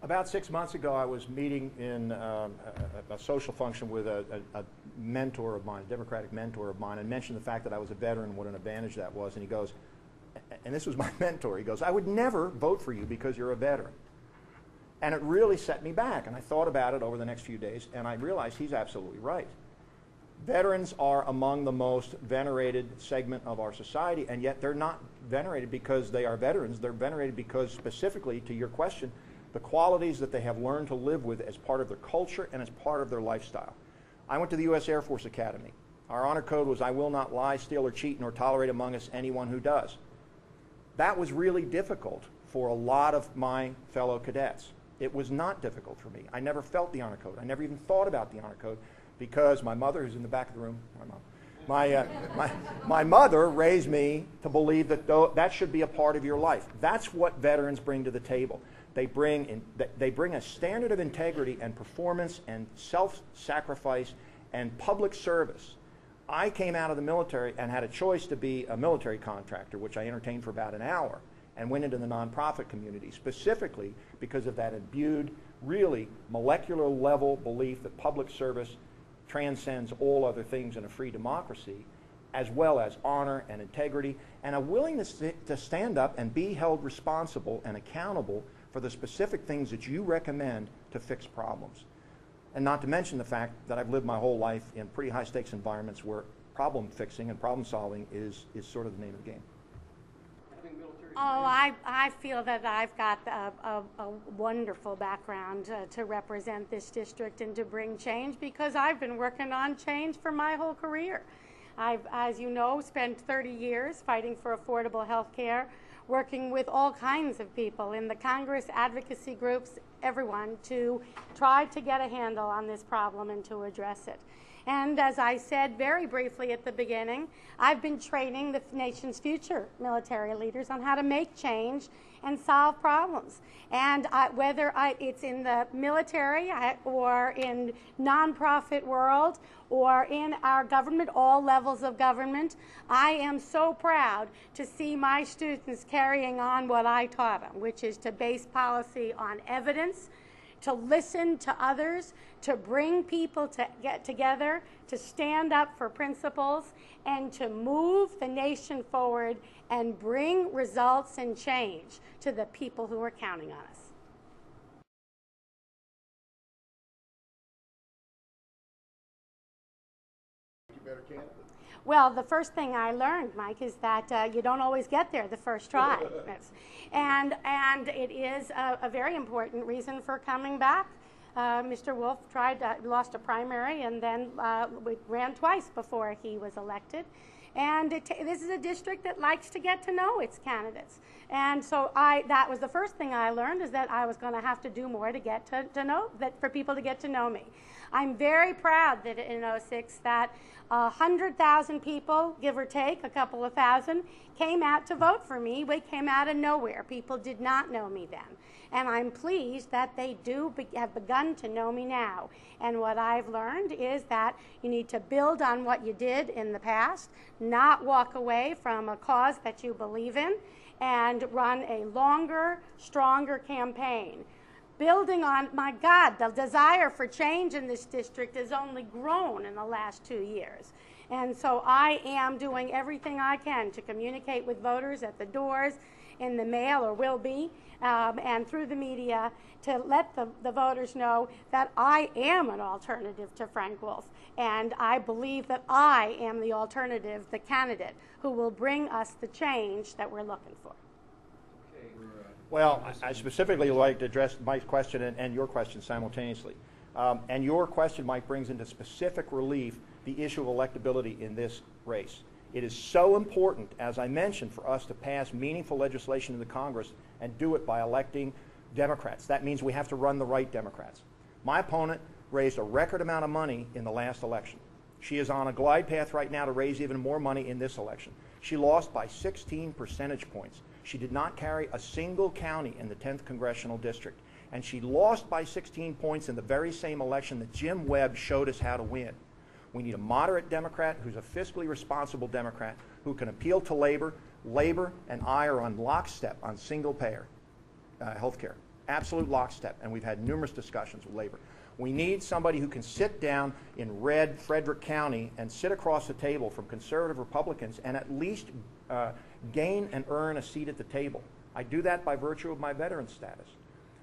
About 6 months ago, I was meeting in a social function with a mentor of mine, a Democratic mentor of mine, and mentioned the fact that I was a veteran and what an advantage that was. And he goes, and this was my mentor, he goes, "I would never vote for you because you're a veteran." And it really set me back. And I thought about it over the next few days, and I realized he's absolutely right. Veterans are among the most venerated segment of our society, and yet they're not venerated because they are veterans. They're venerated because, specifically to your question, the qualities that they have learned to live with as part of their culture and as part of their lifestyle. I went to the U.S. Air Force Academy. Our honor code was, "I will not lie, steal, or cheat, nor tolerate among us anyone who does." That was really difficult for a lot of my fellow cadets. It was not difficult for me. I never felt the honor code. I never even thought about the honor code because my mother, who's in the back of the room, my mother raised me to believe that that should be a part of your life. That's what veterans bring to the table. They bring a standard of integrity and performance and self-sacrifice and public service. I came out of the military and had a choice to be a military contractor, which I entertained for about an hour, and went into the nonprofit community specifically because of that imbued, really molecular level belief that public service transcends all other things in a free democracy, as well as honor and integrity, and a willingness to stand up and be held responsible and accountable for the specific things that you recommend to fix problems. And not to mention the fact that I've lived my whole life in pretty high stakes environments where problem fixing and problem solving is sort of the name of the game. Oh, I feel that I've got a wonderful background to represent this district and to bring change, because I've been working on change for my whole career. I've, as you know, spent 30 years fighting for affordable health care, working with all kinds of people in the Congress, advocacy groups, everyone, to try to get a handle on this problem and to address it. And as I said very briefly at the beginning, I've been training the nation's future military leaders on how to make change and solve problems. And whether it's in the military or in nonprofit world or in our government, all levels of government, I am so proud to see my students carrying on what I taught them, which is to base policy on evidence, to listen to others, to bring people to get together, to stand up for principles, and to move the nation forward and bring results and change to the people who are counting on us. Well, the first thing I learned, Mike, is that you don't always get there the first try. and it is a very important reason for coming back. Mr. Wolf lost a primary, and then ran twice before he was elected. And this is a district that likes to get to know its candidates. And so that was the first thing I learned, is that I was going to have to do more to get to know, for people to get to know me. I'm very proud that in '06 that 100,000 people, give or take a couple of thousand, came out to vote for me. We came out of nowhere. People did not know me then. And I'm pleased that they have begun to know me now. And what I've learned is that you need to build on what you did in the past, not walk away from a cause that you believe in, and run a longer, stronger campaign. Building on, my God, the desire for change in this district has only grown in the last 2 years. And so I am doing everything I can to communicate with voters at the doors, in the mail, or will be, and through the media, to let the voters know that I am an alternative to Frank Wolf. And I believe that I am the alternative, the candidate, who will bring us the change that we're looking for. Well, I specifically would like to address Mike's question and your question simultaneously. And your question, Mike, brings into specific relief the issue of electability in this race. It is so important, as I mentioned, for us to pass meaningful legislation in the Congress and do it by electing Democrats. That means we have to run the right Democrats. My opponent raised a record amount of money in the last election. She is on a glide path right now to raise even more money in this election. She lost by 16 percentage points. She did not carry a single county in the 10th Congressional District. And she lost by 16 points in the very same election that Jim Webb showed us how to win. We need a moderate Democrat who's a fiscally responsible Democrat who can appeal to labor. Labor and I are on lockstep on single-payer health care. absolute lockstep, and we've had numerous discussions with labor. We need somebody who can sit down in red Frederick County and sit across the table from conservative Republicans and at least gain and earn a seat at the table. I do that by virtue of my veteran status.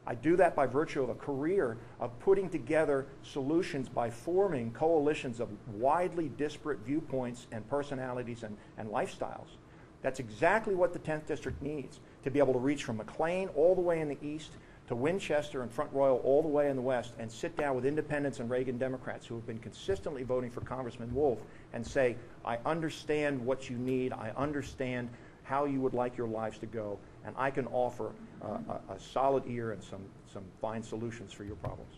I do that by virtue of a career of putting together solutions by forming coalitions of widely disparate viewpoints and personalities and lifestyles. That's exactly what the 10th District needs, to be able to reach from McLean all the way in the east to Winchester and Front Royal all the way in the west and sit down with independents and Reagan Democrats who have been consistently voting for Congressman Wolf and say, I understand what you need, I understand how you would like your lives to go, and I can offer a solid ear and some fine solutions for your problems.